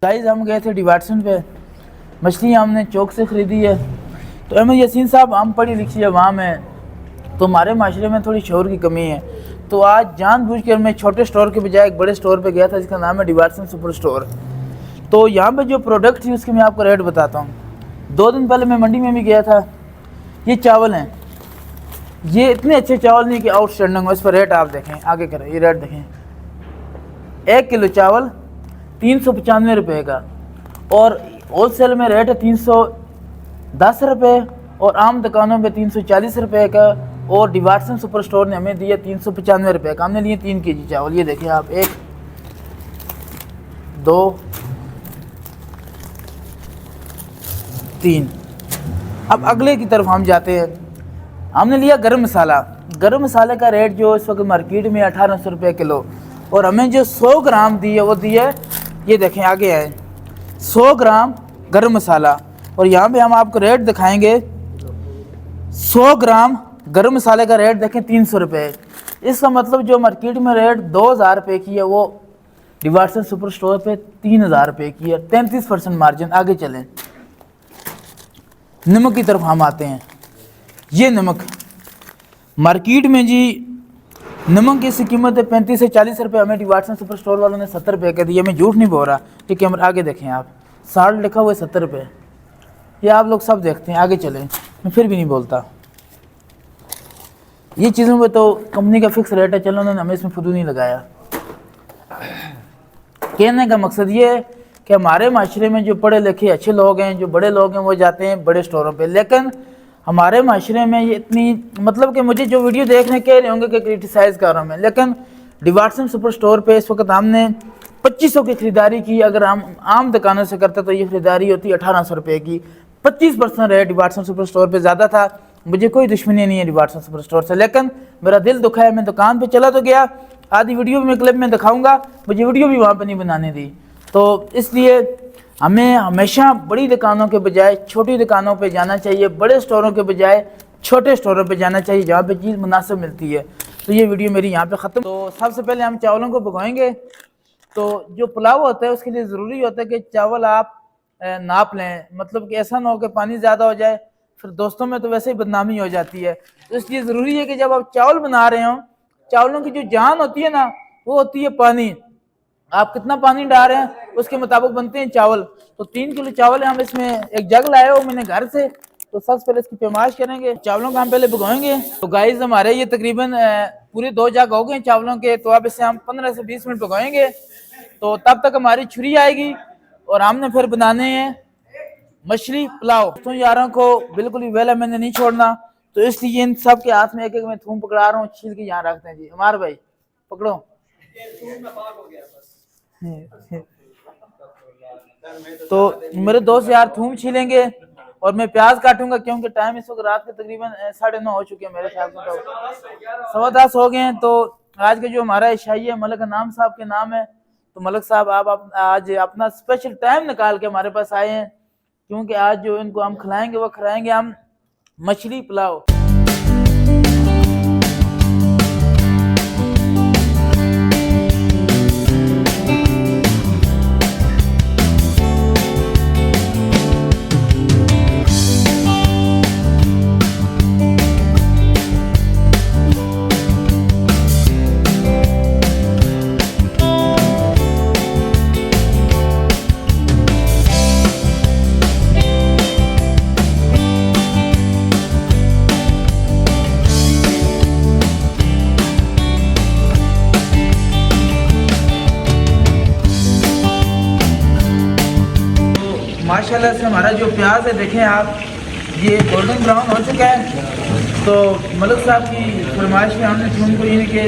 Guys हम गए थे डिवाटसन पे, मछली हमने चौक से ख़रीदी है। तो अहमद यासीन साहब, हम पढ़ी लिखी अवाम है तो हमारे माशरे में थोड़ी शोर की कमी है। तो आज जानबूझकर मैं छोटे स्टोर के बजाय एक बड़े स्टोर पे गया था जिसका नाम है डिवाटसन सुपर स्टोर। तो यहाँ पे जो प्रोडक्ट थी उसके मैं आपको रेट बताता हूँ। 2 दिन पहले मैं मंडी में भी गया था। ये चावल हैं, ये इतने अच्छे चावल नहीं कि आउटस्टैंडिंग हो। इस पर रेट आप देखें, आगे करें, ये रेट देखें। 1 किलो चावल 395 रुपये का, और होलसेल में रेट है 310 रुपये, और आम दुकानों पे 340 रुपये का, और डिवाटसन सुपर स्टोर ने हमें दिया 395 रुपये का। हमने लिए 3 केजी चावल। ये देखिए आप, 1 2 3। अब अगले की तरफ हम जाते हैं। हमने लिया गरम मसाला। गरम मसाले का रेट जो इस वक्त मार्केट में 1800 रुपये किलो, और हमें जो 100 ग्राम दी है वो दी है, ये देखें आगे है, 100 ग्राम गरम मसाला। और यहाँ पे हम आपको रेट दिखाएंगे। 100 ग्राम गरम मसाले का रेट देखें 300 रुपये। इसका मतलब जो मार्केट में रेट 2000 रुपये की है वो डिवाटसन सुपर स्टोर पे 3000 रुपये की है। 33% मार्जिन। आगे चलें, नमक की तरफ हम आते हैं। ये नमक मार्केट में जी, नमक की कीमत है 35 से 40 रुपये। हमें डिवाटसन सुपर स्टोर वालों ने 70 रुपये का दिया। मैं झूठ नहीं बोल रहा, ठीक है। आगे देखें आप, 60 लिखा हुआ है, 70 रुपये। ये आप लोग सब देखते हैं। आगे चलें, मैं फिर भी नहीं बोलता। ये चीज़ों पे तो कंपनी का फिक्स रेट है, चलो उन्होंने हमें इसमें फुदू नहीं लगाया। कहने का मकसद ये है कि हमारे माशरे में जो पढ़े लिखे अच्छे लोग हैं, जो बड़े लोग हैं, वो जाते हैं बड़े स्टोरों पे। लेकिन हमारे माशरे में ये इतनी, मतलब कि मुझे जो वीडियो देखने कह रहे होंगे कि क्रिटिसाइज़ कर रहा हूँ मैं, लेकिन डिवाटसन सुपर स्टोर पे इस वक्त हमने 2500 की ख़रीदारी की। अगर हम आम दुकानों से करते तो ये ख़रीदारी होती 1800 रुपये की। 25% रेट डिवाटसन सुपर स्टोर पे ज़्यादा था। मुझे कोई दुश्मनी नहीं है डिवाटसन सुपर स्टोर से, लेकिन मेरा दिल दुखा है। मैं दुकान पे चला तो गया, आधी वीडियो भी मैं क्लिप में दिखाऊंगा, मुझे वीडियो भी वहाँ पे नहीं बनाने दी। तो इसलिए हमें हमेशा बड़ी दुकानों के बजाय छोटी दुकानों पे जाना चाहिए, बड़े स्टोरों के बजाय छोटे स्टोरों पे जाना चाहिए जहाँ पे चीज़ मुनासिब मिलती है। तो ये वीडियो मेरी यहाँ पे ख़त्म। तो सबसे पहले हम चावलों को पकाएंगे। तो जो पुलाव होता है उसके लिए ज़रूरी होता है कि चावल आप नाप लें, मतलब कि ऐसा ना हो कि पानी ज़्यादा हो जाए, फिर दोस्तों में तो वैसे ही बदनामी हो जाती है। तो इसलिए ज़रूरी है कि जब आप चावल बना रहे हों, चावलों की जो जान होती है ना, वो होती है पानी। आप कितना पानी डाल रहे हैं उसके मुताबिक बनते हैं चावल। तो 3 किलो चावल है, हम इसमें एक जग लाए हो मैंने घर से। तो सबसे पहले इसकी पैमाइश करेंगे, चावलों को हम पहले भिगोएंगे। तो गाइस हमारे ये तकरीबन पूरे 2 जग हो गए चावलों के। तो अब इसे हम 15 से 20 मिनट भिगोएंगे। तो तब तक हमारी छुरी आएगी और हमने फिर बनाने हैं मछली पुलाव। तो यारों को बिल्कुल भी वेला मैंने नहीं छोड़ना, तो इसलिए इन सब के हाथ में एक एक मैं थूम पकड़ा रहा हूँ, छील के यहाँ रखते हैं जी। हमारे भाई पकड़ो। तो मेरे दोस्त यार थूम छीलेंगे और मैं प्याज काटूंगा, क्योंकि टाइम इस वक्त रात के तकरीबन 9:30 हो चुके हैं मेरे ख्याल से, तो 10:15 हो गए हैं। तो आज के जो हमारा ईशाई है मलक नाम साहब के नाम है। तो मलक साहब आप आज अपना स्पेशल टाइम निकाल के हमारे पास आए हैं, क्योंकि आज जो इनको हम खिलाएंगे वो खिलाएंगे हम मछली पुलाव। माशाल्लाह से हमारा जो प्याज है देखें आप, ये गोल्डन ब्राउन हो चुका है। तो मलिक साहब की फरमाइश में हमने थूम को यानी कि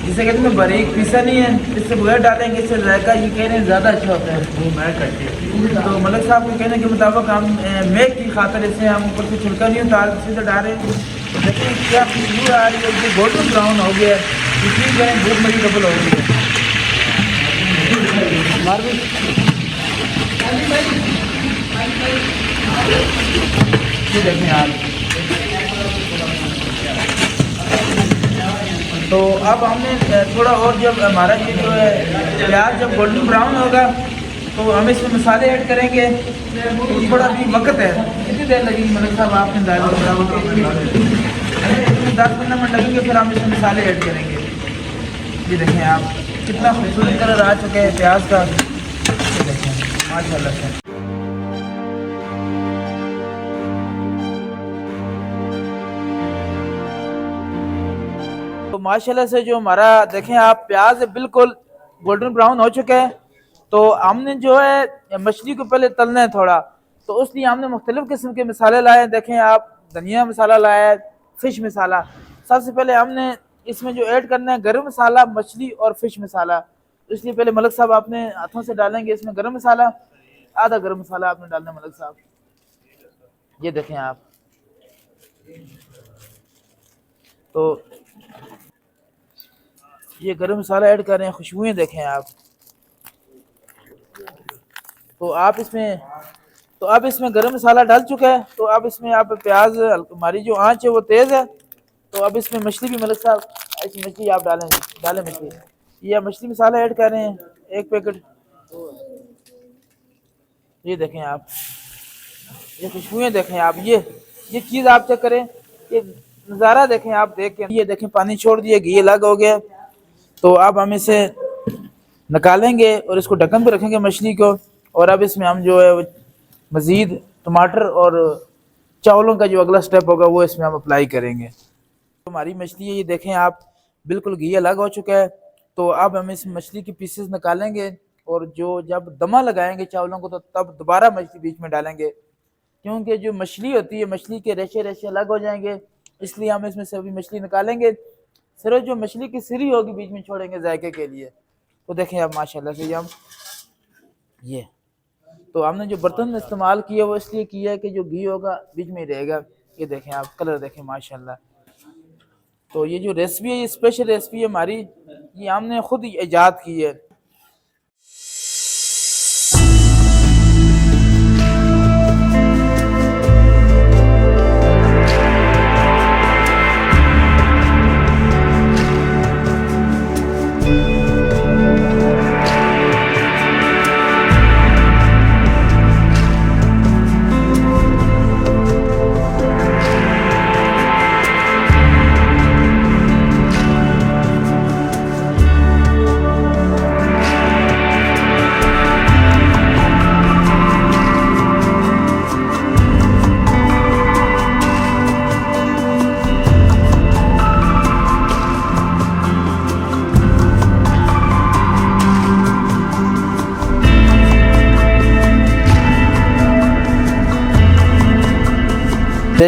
जिसे कहते हैं बारीक पीसा नहीं है, इससे बगैर डालेंगे, इससे जायका ये कह रहे हैं ज़्यादा अच्छा होता है। वो मैं करती है। तो मलिक साहब के कहने के मुताबिक हम मेक की खातर इसे हम ऊपर से छिलका नहीं उतार सीधे डाल रहे हैं। तो देखिए क्या खुशबू आ रही है, गोल्डन ब्राउन हो गया है, इसलिए कहें भूख मेरी डबल हो गई है। ये देखें आप। तो अब हमने थोड़ा और, जब हमारा ये जो है प्याज जब गोल्डन ब्राउन होगा तो हम इसमें मसाले ऐड करेंगे। तो थोड़ा भी वक्त है, कितनी देर लगेगी मलिक साहब आपने दाल 10-15 मिनट लगेंगे, फिर हम इसमें मसाले ऐड करेंगे। ये देखें आप कितना खूबसूरत कलर आ चुका है प्याज का, ये देखें माशाल्लाह से। तो माशाल्लाह से जो हमारा देखें आप प्याज बिल्कुल गोल्डन ब्राउन हो चुका है। तो हमने जो है मछली को पहले तलना है थोड़ा, तो उसलिए हमने मुख्तलिफ किस्म के मसाले लाए। देखें आप धनिया मसाला लाया है, फिश मसाला। सबसे पहले हमने इसमें जो ऐड करना है गरम मसाला, मछली और फिश मसाला। तो इसलिए पहले मलिक साहब आपने हाथों से डालेंगे इसमें गरम मसाला, आधा गरम मसाला आपने डालना है मलिक साहब। ये देखें आप, तो ये गरम मसाला ऐड कर रहे हैं, खुशबुएं देखें आप। तो आप इसमें गरम मसाला डाल चुका है। तो अब इसमें आप प्याज, हमारी जो आंच है वो तेज़ है। तो अब इसमें मछली भी मलिक साहब, ऐसी मछली आप डालें मछली। ये मछली मसाला ऐड कर रहे हैं 1 पैकेट। ये देखें आप, ये खुशबुएं देखें आप, ये चीज़ आप चेक करें, ये नज़ारा देखें आप, देख के ये देखें पानी छोड़ दिया, घी अलग हो गया। तो अब हम इसे निकालेंगे और इसको ढक्कन पे रखेंगे मछली को। और अब इसमें हम जो है मज़ीद टमाटर और चावलों का जो अगला स्टेप होगा वो इसमें हम अप्लाई करेंगे। तो हमारी मछली है, ये देखें आप, बिल्कुल घी अलग हो चुका है। तो अब हम इस मछली की पीसेस निकालेंगे और जो जब दमा लगाएंगे चावलों को तो तब दोबारा मछली बीच में डालेंगे, क्योंकि जो मछली होती है मछली के रेशे रेशे अलग हो जाएंगे, इसलिए हम इसमें से अभी मछली निकालेंगे। सिर्फ जो मछली की सिरी होगी बीच में छोड़ेंगे जायके के लिए। तो देखें अब माशाल्लाह से हम ये, तो हमने जो बर्तन इस्तेमाल किया वो इसलिए किया है कि जो घी होगा बीच में रहेगा। ये देखें आप, कलर देखें माशाल्लाह। तो ये जो रेसिपी है, ये स्पेशल रेसिपी है हमारी, ये हमने खुद ईजाद की है।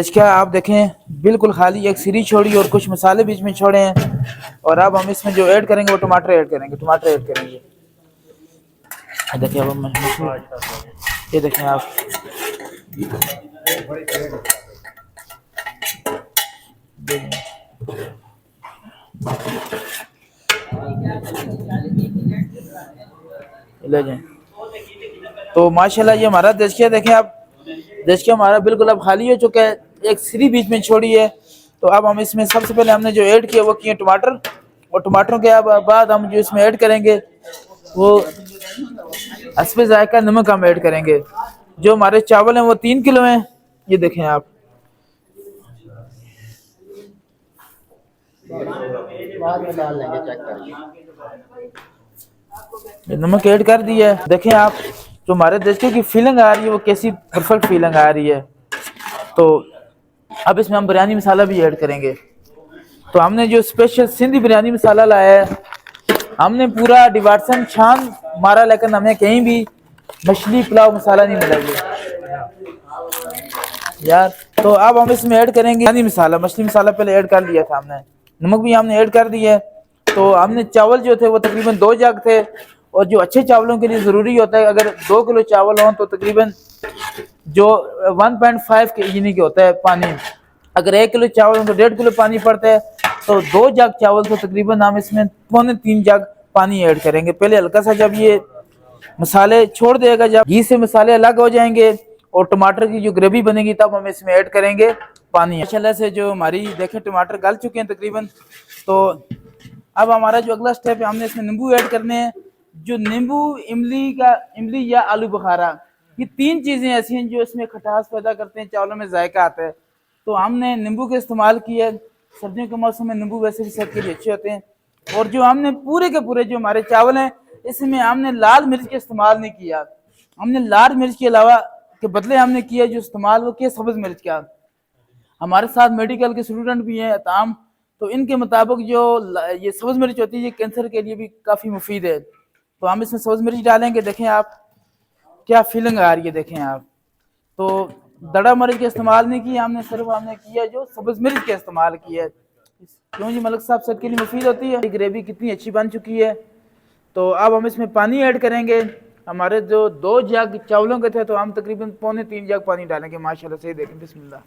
क्या आप देखें बिल्कुल खाली एक सिरी छोड़ी और कुछ मसाले बीच में छोड़े हैं। और अब हम इसमें जो ऐड करेंगे वो टमाटर ऐड करेंगे। देखिए अब हम, ये देखें आप, ले जाएं। तो माशाल्लाह ये हमारा देशकिया देखें आप, देशकिया हमारा बिल्कुल अब खाली हो चुका है, एक सिरी बीच में छोड़ी है। तो अब हम इसमें सबसे पहले हमने जो ऐड किया वो किए टमाटर, और टमाटरों के बाद हम जो इसमें ऐड करेंगे वो हस्बे जायका नमक हम ऐड करेंगे। जो हमारे चावल हैं वो 3 किलो हैं, ये देखें आप। ये नमक ऐड कर दिया है। देखें आप, जो हमारे देशों की फीलिंग आ रही है वो कैसी परफेक्ट फीलिंग आ रही है। तो अब इसमें हम बिरयानी मसाला भी ऐड करेंगे। तो हमने जो स्पेशल सिंधी बिरयानी मसाला लाया है, हमने पूरा डिवार्सन छान मारा, लेकिन हमें कहीं भी मछली पुलाव मसाला नहीं मिला यार। तो अब हम इसमें ऐड करेंगे बिरयानी मसाला, मछली मसाला पहले ऐड कर दिया था हमने, नमक भी हमने ऐड कर दिया है। तो हमने चावल जो थे वो तकरीबन 2 जग थे, और जो अच्छे चावलों के लिए ज़रूरी होता है अगर 2 किलो चावल हों तो तकरीबन जो 1.5 यानी कि होता है पानी, अगर 1 किलो चावल हो तो 1.5 किलो पानी पड़ता है। तो 2 जग चावल तो तकरीबन हम इसमें 3 जग पानी ऐड करेंगे। पहले हल्का सा जब ये मसाले छोड़ देगा, जब घी से मसाले अलग हो जाएंगे और टमाटर की जो ग्रेवी बनेगी तब हम इसमें ऐड करेंगे पानी। माशाल्लाह से जो हमारी देखें टमाटर गल चुके हैं तकरीबन। तो अब हमारा जो अगला स्टेप है, हमने इसमें नींबू ऐड करने हैं। जो नींबू, इमली या आलू बुखारा, ये 3 चीज़ें ऐसी हैं जो इसमें खटास पैदा करते हैं, चावलों में जायका आता है। तो हमने नींबू का इस्तेमाल किया। सर्दियों के मौसम में नींबू वैसे भी सेहत के लिए अच्छे होते हैं। और जो हमने पूरे के पूरे जो हमारे चावल हैं, इसमें हमने लाल मिर्च का इस्तेमाल नहीं किया। हमने लाल मिर्च के अलावा के बदले हमने किया जो इस्तेमाल वो किया सब्ज़ मिर्च का। हमारे साथ मेडिकल के स्टूडेंट भी हैं तमाम, तो इनके मुताबिक जो ये सब्ज़ मिर्च होती है ये कैंसर के लिए भी काफ़ी मुफीद है। तो हम इसमें सब्ज़ मिर्च डालेंगे। देखें आप क्या फीलिंग आ रही है, देखें आप। तो दड़ा मिर्च का इस्तेमाल नहीं किया हमने, सिर्फ हमने किया जो सब्ज़ मिर्च का इस्तेमाल किया है। क्यों जी मलिक साहब, सेहत के लिए मुफीद होती है। ग्रेवी कितनी अच्छी बन चुकी है। तो अब हम इसमें पानी ऐड करेंगे। हमारे जो 2 जग चावलों के थे तो हम तकरीबन 2.25 जग पानी डालेंगे माशाल्लाह से। देखें बिस्मिल्लाह।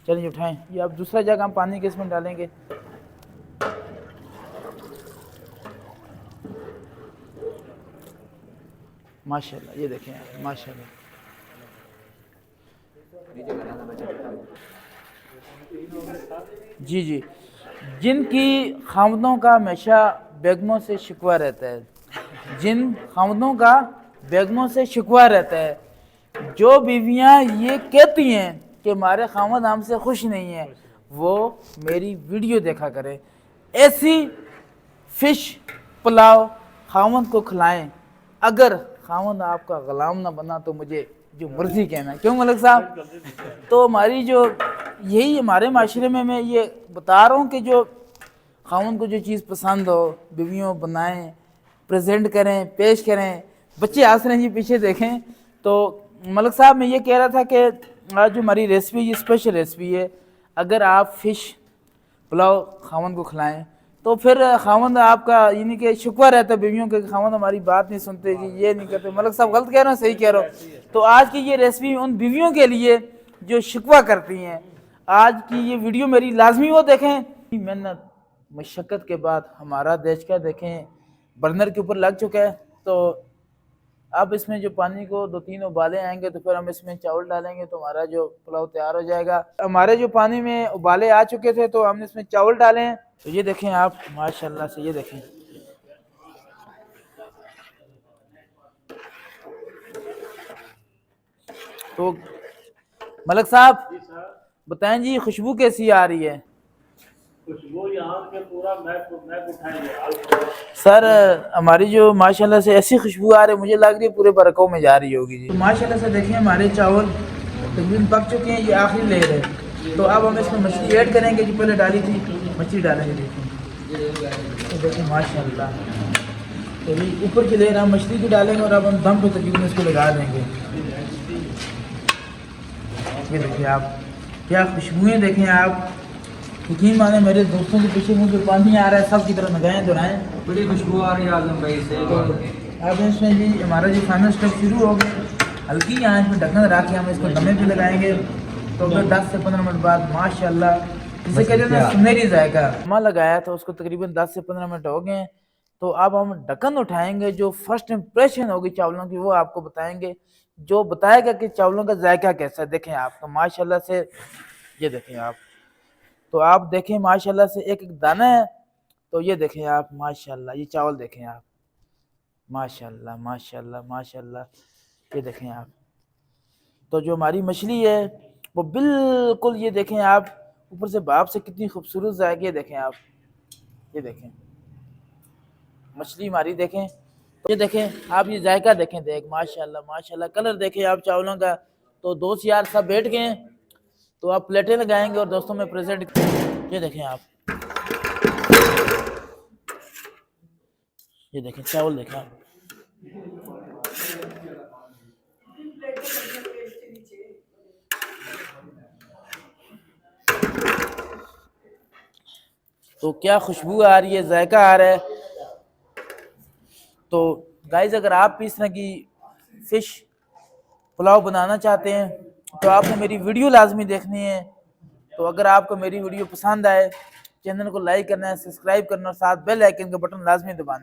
चलिए उठाएं। ये अब दूसरा जग हम पानी के इसमें डालेंगे। माशाल्लाह, ये देखें आप, माशाल्लाह। जी जी, जिनकी खामदों का हमेशा बेगमों से शिकवा रहता है, जिन खामदों का बेगमों से शिकवा रहता है, जो बीवियां ये कहती हैं कि हमारे खामद हमसे खुश नहीं है, वो मेरी वीडियो देखा करें। ऐसी फिश पुलाव खामद को खिलाएं। अगर खामद आपका गुलाम ना बना तो मुझे जो मर्जी कहना। क्यों मलिक साहब? तो हमारी जो यही हमारे माशरे में मैं ये बता रहा हूँ कि जो खामद को जो चीज़ पसंद हो बीवियों बनाएं, प्रेजेंट करें, पेश करें। बच्चे हंस रहे हैं जी, पीछे देखें। तो मलिक साहब मैं ये कह रहा था कि आज जो हमारी रेसिपी ये स्पेशल रेसिपी है। अगर आप फ़िश पुलाव खामद को खिलाएं तो फिर खामद आपका यानी कि शुक्र रहता है बीवियों के, खामद हमारी बात नहीं सुनते जी, ये नहीं करते। मलिक साहब गलत कह रहे हो, सही कह रहे हो। तो आज की ये रेसिपी उन बीवियों के लिए जो शिकवा करती हैं। आज की ये वीडियो मेरी लाजमी वो देखें। मेहनत मशक्क़त के बाद हमारा देश का देखें बर्नर के ऊपर लग चुका है। तो अब इसमें जो पानी को 2-3 उबाले आएंगे तो फिर हम इसमें चावल डालेंगे तो हमारा जो पुलाव तैयार हो जाएगा। हमारे जो पानी में उबाले आ चुके थे तो हमने इसमें चावल डाले हैं। तो ये देखें आप माशाल्लाह से, ये देखें। तो मलिक साहब बताएं जी खुशबू कैसी आ रही है? खुशबू यहाँ के पूरा महक उठाएंगे सर हमारी जो माशाल्लाह से ऐसी खुशबू आ रही है, मुझे लग रही है पूरे बरकों में जा रही होगी जी। तो माशाल्लाह से देखिए हमारे चावल तकरीबन पक चुके हैं, ये आखिरी लेयर है। तो अब हम इसमें मछली ऐड करेंगे जो पहले डाली थी, मछली डालेंगे। देखिए तो देखिए माशाल्लाह, तो ये ऊपर की लेयर हम मछली की डालेंगे और अब हम दम पे तकरीबन इसको लगा देंगे। ये देखिए आप क्या खुशबुएँ देखें आप, यकीन माने मेरे दोस्तों के पीछे मुझे पानी आ रहा है, सब की तरफ लगाएं दोहराएं, बड़ी खुशबू आ रही है आजम भाई से। तो अब इसमें जी हमारा जो फाइनल स्टेप शुरू हो गया। हल्की आंच में ढक्कन रख के हम इसको दमे पे लगाएंगे। तो फिर 10 से 15 मिनट बाद माशाल्लाह जिसे कहते हैं सुनहरी जाएगा दमा लगाया था, उसको तकरीबन 10 से 15 मिनट हो गए। तो अब हम ढक्कन उठाएंगे, जो फर्स्ट इम्प्रेशन होगी चावलों की वो आपको बताएंगे, जो बताएगा कि चावलों का जायका कैसा है। देखें आप तो माशाल्लाह से, ये देखें आप। तो आप देखें माशाल्लाह से एक एक दाना है। तो ये देखें आप माशाल्लाह, ये चावल देखें आप माशाल्लाह माशाल्लाह माशाल्लाह, ये देखें आप। तो जो हमारी मछली है वो बिल्कुल, ये देखें आप ऊपर से भाप से कितनी खूबसूरत जाएगी। ये देखें आप, ये देखें मछली हमारी देखें। तो ये देखें आप, ये जायका देखें, देख माशाल्लाह माशाल्लाह, कलर देखें आप चावलों का। तो दोस्त यार सब बैठ गए हैं, तो आप प्लेटें लगाएंगे और दोस्तों में प्रेजेंट। ये देखें आप, ये देखें चावल देखें आप। तो क्या खुशबू आ रही है, जायका आ रहा है। तो गाइस अगर आप भी इस तरह की फिश पुलाव बनाना चाहते हैं तो आपको मेरी वीडियो लाजमी देखनी है। तो अगर आपको मेरी वीडियो पसंद आए, चैनल को लाइक करना है, सब्सक्राइब करना और साथ बेल आइकन का बटन लाजमी दबाना है।